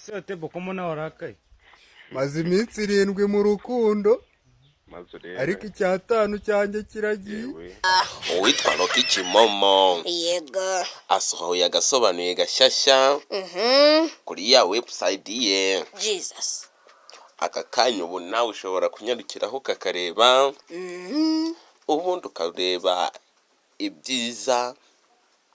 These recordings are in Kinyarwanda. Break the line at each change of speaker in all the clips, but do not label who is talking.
ese tebo ko mbona warakaye?
maze iminsi 7 mu rukundo ariko icyatanu cyanjye kiragiye.
Uwitwa Rocky Kimomo
Yego.
asohoye agasobanuye gashyashya kuri ya website ye.
Jesus.
Aka kanya ubu nawe ushobora kunyarukiraho kakareba ubundi ukareba ibyiza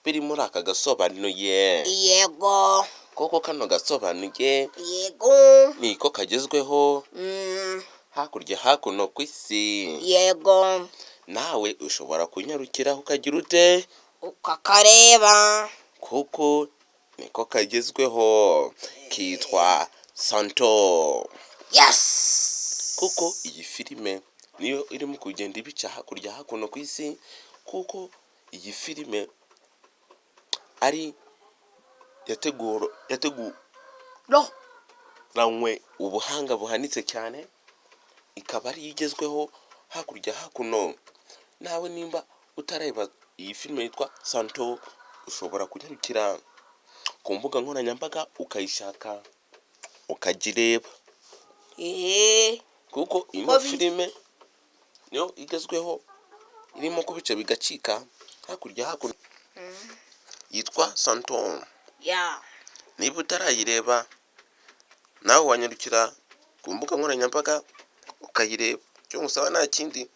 biri muri aka gasobanuye.
Yego.
Koko kano gasobanuye
Yego.
niko kagezweho hakurya hakuno ku isi.
Yego.
Nawe ushobora kunyarukiraho ukagira ute
ukakareba
kuko niko kagezweho kitwa Santo.
Yes.
Kuko iyi filime niyo irimo kugenda ibica hakurya hakuno ku isi, kuko iyi filime ari yateguranywe ubuhanga buhanitse cyane, ikaba ari igezweho hakurya hakuno. Nawe nimba utareba iyi filime yitwa Santo, ushobora kunyarukira ku mbuga nkoranyambaga ukayishaka ukagireba. Kuko ino filime niyo igezweho irimo kubica bigacika hakurya hakuno yitwa Santo. Niba utarayireba nawe wanyarukira ku mbuga nkoranyambaga ukayireba. Cyo ngusaba nta kindi,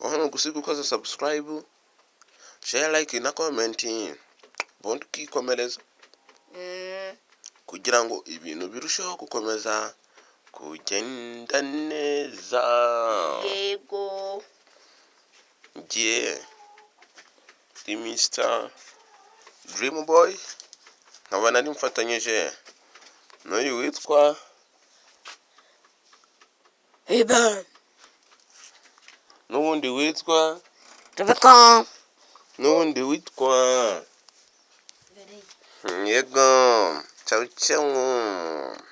aho gusiga ukoze subscribe, share, like na comment, ubundi ukikomereza kugira ngo ibintu birusheho gukomeza kugenda neza.
Yego.
The Mr. Dream Boy nkaba nari mfatanyije n'uyu witwa
Iban.
n'ubundi witwa
Rebecca.
n'ubundi witwa Yego. Ciao ciao.